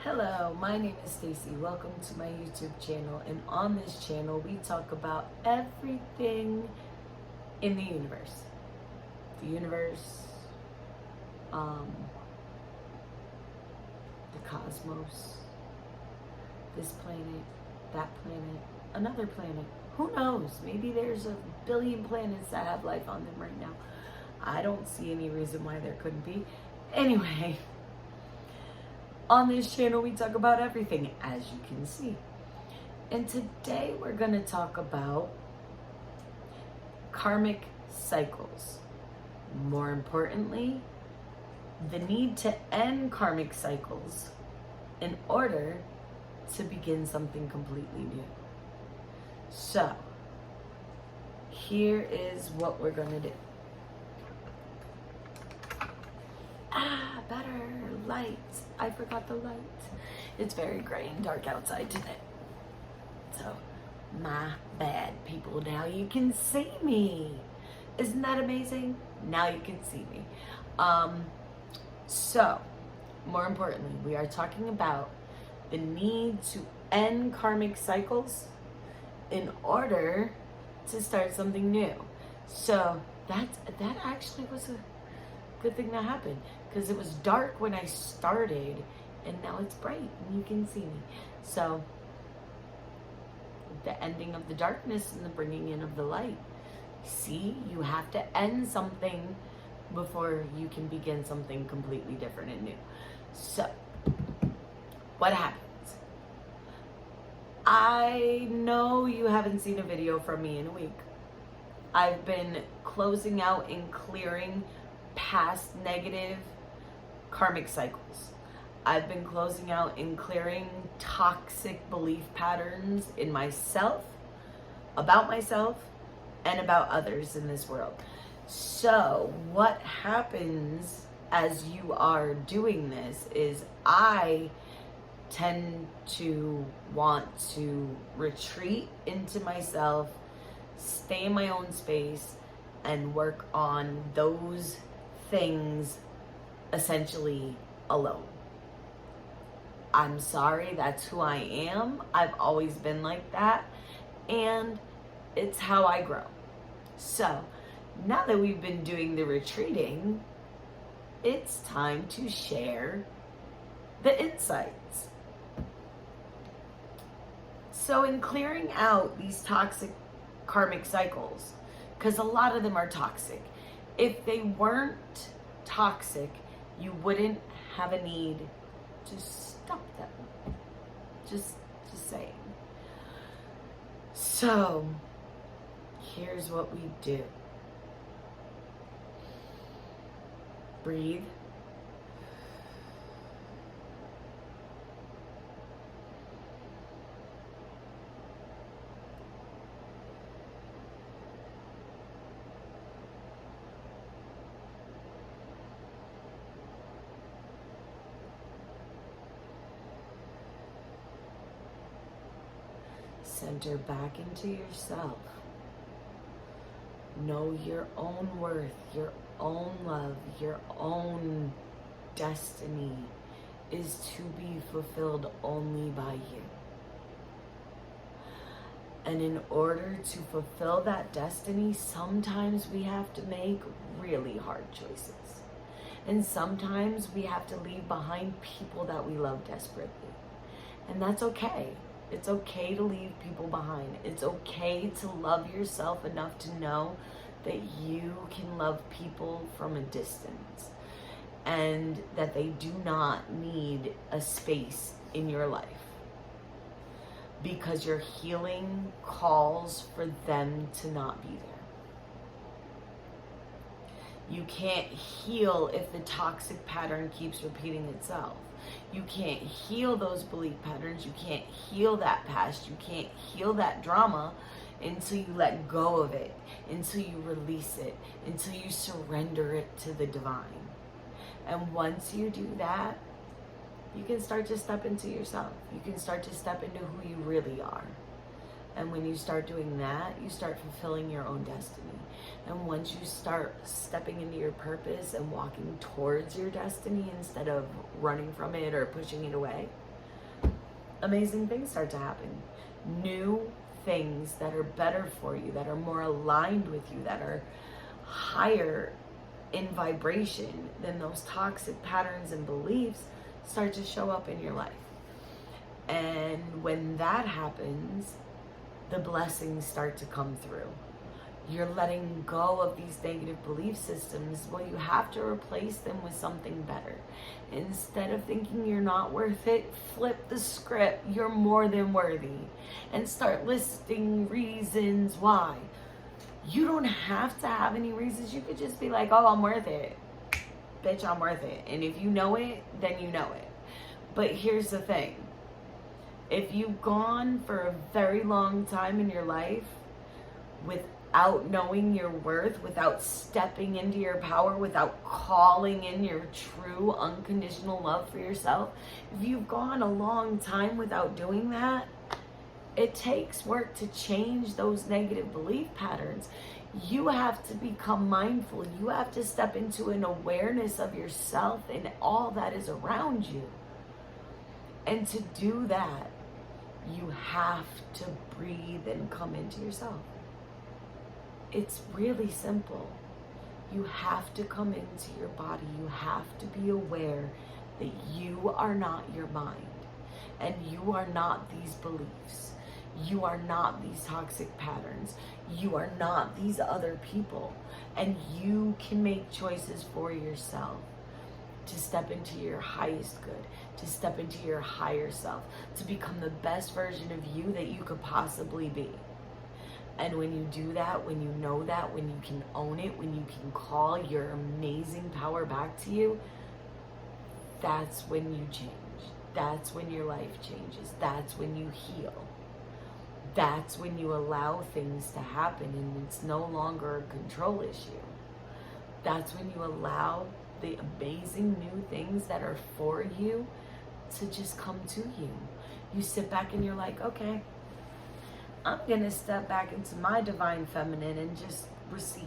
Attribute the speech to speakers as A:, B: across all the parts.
A: Hello, my name is Stacy. Welcome to my YouTube channel, and on this channel we talk about everything in the universe. The universe, the cosmos, this planet, that planet, another planet. Who knows? Maybe there's a billion planets that have life on them right now. I don't see any reason why there couldn't be. Anyway, on this channel, we talk about everything, as you can see. And today we're going to talk about karmic cycles. More importantly, the need to end karmic cycles in order to begin something completely new. So, here is what we're going to do. Better light. I forgot the light. It's very gray and dark outside today. So, my bad, people. Now you can see me. Isn't that amazing? Now you can see me. So, more importantly, we are talking about the need to end karmic cycles in order to start something new. So, that actually was a good thing that happened, because it was dark when I started and now it's bright and you can see me. So the ending of the darkness and the bringing in of the light. See, you have to end something before you can begin something completely different and new. So what happens? I know you haven't seen a video from me in a week. I've been closing out and clearing past negative karmic cycles. I've been closing out and clearing toxic belief patterns in myself, about myself, and about others in this world. So what happens as you are doing this is I tend to want to retreat into myself, stay in my own space, and work on those things essentially alone. I'm sorry, that's who I am. I've always been like that, and it's how I grow. So now that we've been doing the retreating, it's time to share the insights. So in clearing out these toxic karmic cycles, because a lot of them are toxic, if they weren't toxic, you wouldn't have a need to stop them. Just saying. So, here's what we do. Breathe. Center back into yourself. Know your own worth, your own love, your own destiny is to be fulfilled only by you. And in order to fulfill that destiny, sometimes we have to make really hard choices. And sometimes we have to leave behind people that we love desperately. And that's okay. It's okay to leave people behind. It's okay to love yourself enough to know that you can love people from a distance and that they do not need a space in your life, because your healing calls for them to not be there. You can't heal if the toxic pattern keeps repeating itself. You can't heal those belief patterns. You can't heal that past. You can't heal that drama until you let go of it, until you release it, until you surrender it to the divine. And once you do that, you can start to step into yourself. You can start to step into who you really are. And when you start doing that, you start fulfilling your own destiny. And once you start stepping into your purpose and walking towards your destiny instead of running from it or pushing it away, amazing things start to happen. New things that are better for you, that are more aligned with you, that are higher in vibration than those toxic patterns and beliefs start to show up in your life. And when that happens, the blessings start to come through. You're letting go of these negative belief systems. Well, you have to replace them with something better. Instead of thinking you're not worth it, flip the script. You're more than worthy. And start listing reasons why. You don't have to have any reasons. You could just be like, oh, I'm worth it. Bitch, I'm worth it. And if you know it, then you know it. But here's the thing. If you've gone for a very long time in your life without knowing your worth, without stepping into your power, without calling in your true unconditional love for yourself, if you've gone a long time without doing that, it takes work to change those negative belief patterns. You have to become mindful. You have to step into an awareness of yourself and all that is around you. And to do that, you have to breathe and come into yourself. It's really simple. You have to come into your body. You have to be aware that you are not your mind and you are not these beliefs. You are not these toxic patterns. You are not these other people. And you can make choices for yourself to step into your highest good, to step into your higher self, to become the best version of you that you could possibly be. And when you do that, when you know that, when you can own it, when you can call your amazing power back to you, that's when you change. That's when your life changes. That's when you heal. That's when you allow things to happen and it's no longer a control issue. That's when you allow the amazing new things that are for you to just come to you. You sit back and you're like, okay, I'm gonna step back into my divine feminine and just receive.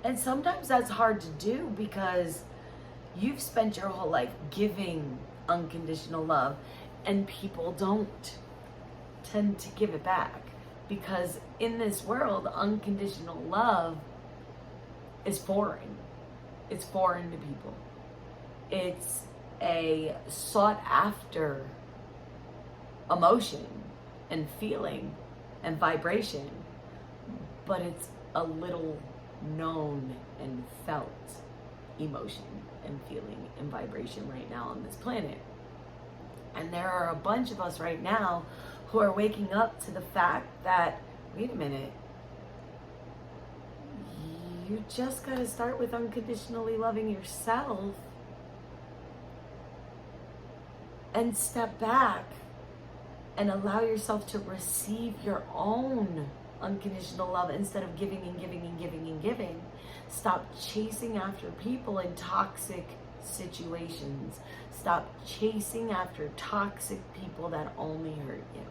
A: And sometimes that's hard to do because you've spent your whole life giving unconditional love and people don't tend to give it back, because in this world, unconditional love is foreign. It's foreign to people. It's a sought after emotion and feeling and vibration, but it's a little known and felt emotion and feeling and vibration right now on this planet. And there are a bunch of us right now who are waking up to the fact that, wait a minute, you just got to start with unconditionally loving yourself and step back and allow yourself to receive your own unconditional love instead of giving and giving and giving and giving. Stop chasing after people in toxic situations. Stop chasing after toxic people that only hurt you.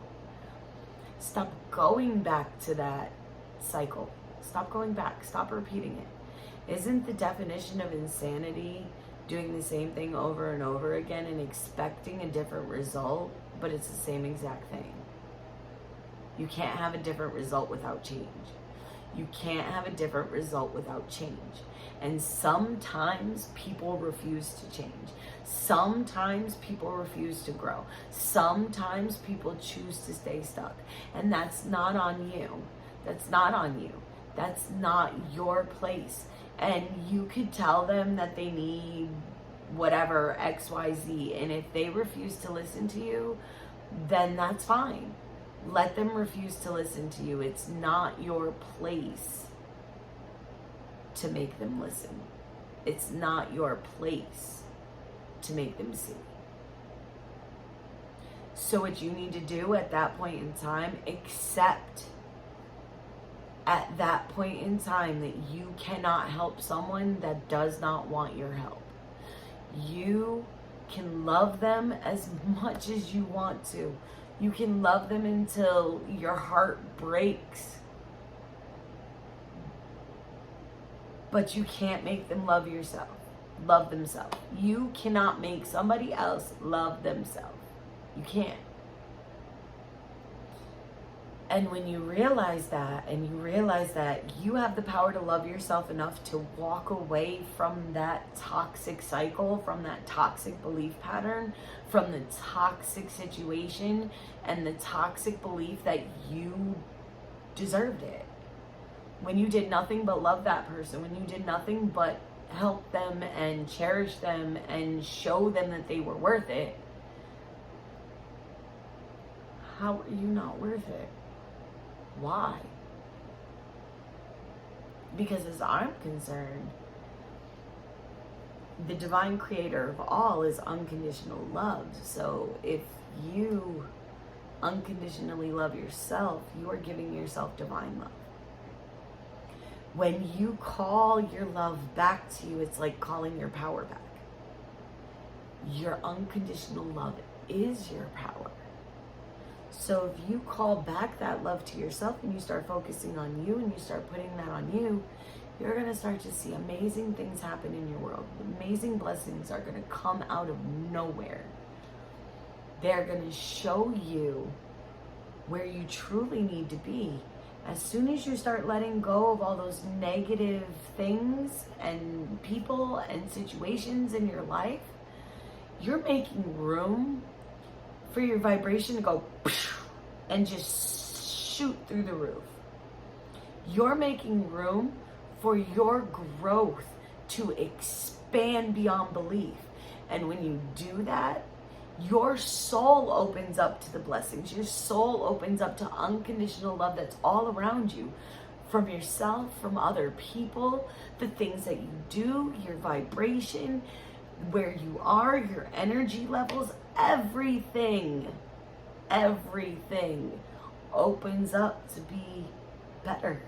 A: Stop going back to that cycle. Stop going back. Stop repeating it. Isn't the definition of insanity doing the same thing over and over again and expecting a different result, but it's the same exact thing? You can't have a different result without change. You can't have a different result without change. And sometimes people refuse to change. Sometimes people refuse to grow. Sometimes people choose to stay stuck. And that's not on you. That's not on you. That's not your place. And you could tell them that they need whatever, XYZ. And if they refuse to listen to you, then that's fine. Let them refuse to listen to you. It's not your place to make them listen. It's not your place to make them see. So what you need to do at that point in time, accept at that point in time that you cannot help someone that does not want your help. You can love them as much as you want to. You can love them until your heart breaks. But you can't make them love themselves. You cannot make somebody else love themselves. You can't. And when you realize that, and you realize that you have the power to love yourself enough to walk away from that toxic cycle, from that toxic belief pattern, from the toxic situation, and the toxic belief that you deserved it. When you did nothing but love that person, when you did nothing but help them and cherish them and show them that they were worth it, how are you not worth it? Why? Because as I'm concerned, the divine creator of all is unconditional love. So if you unconditionally love yourself, you are giving yourself divine love. When you call your love back to you, it's like calling your power back. Your unconditional love is your power. So if you call back that love to yourself and you start focusing on you and you start putting that on you, you're going to start to see amazing things happen in your world. Amazing blessings are going to come out of nowhere. They're going to show you where you truly need to be. As soon as you start letting go of all those negative things and people and situations in your life, you're making room for your vibration to go and just shoot through the roof. You're making room for your growth to expand beyond belief. And when you do that, your soul opens up to the blessings. Your soul opens up to unconditional love that's all around you, from yourself, from other people, the things that you do, your vibration, where you are, your energy levels, everything opens up to be better.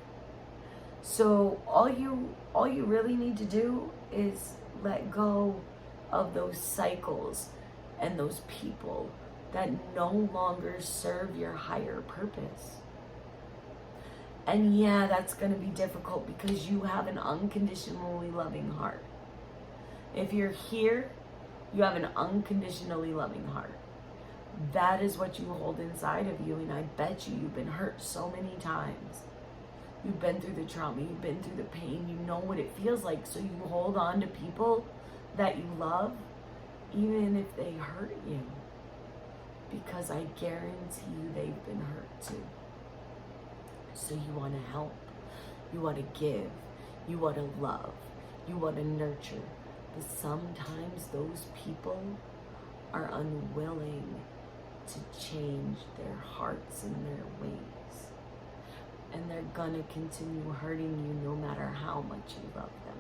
A: So all you really need to do is let go of those cycles and those people that no longer serve your higher purpose. And yeah, that's going to be difficult because you have an unconditionally loving heart. If you're here, you have an unconditionally loving heart. That is what you hold inside of you, and I bet you've been hurt so many times. You've been through the trauma, you've been through the pain, you know what it feels like, so you hold on to people that you love, even if they hurt you, because I guarantee you they've been hurt too. So you want to help, you want to give, you want to love, you want to nurture, but sometimes those people are unwilling to change their hearts and their ways, and they're gonna continue hurting you no matter how much you love them.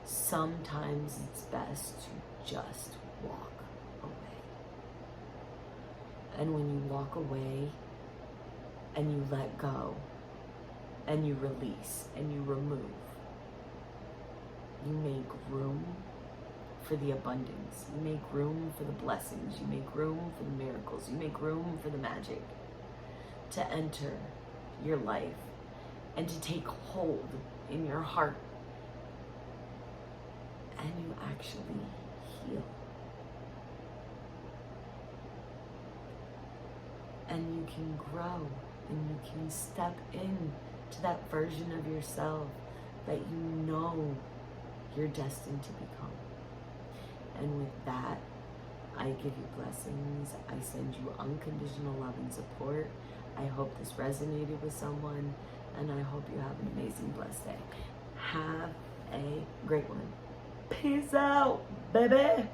A: Sometimes it's best to just walk away. And when you walk away and you let go and you release and you remove, you make room for the abundance. You make room for the blessings. You make room for the miracles. You make room for the magic to enter your life and to take hold in your heart. And you actually heal. And you can grow and you can step in to that version of yourself that you know you're destined to become. And with that, I give you blessings. I send you unconditional love and support. I hope this resonated with someone, and I hope you have an amazing, blessed day. Have a great one. Peace out, baby.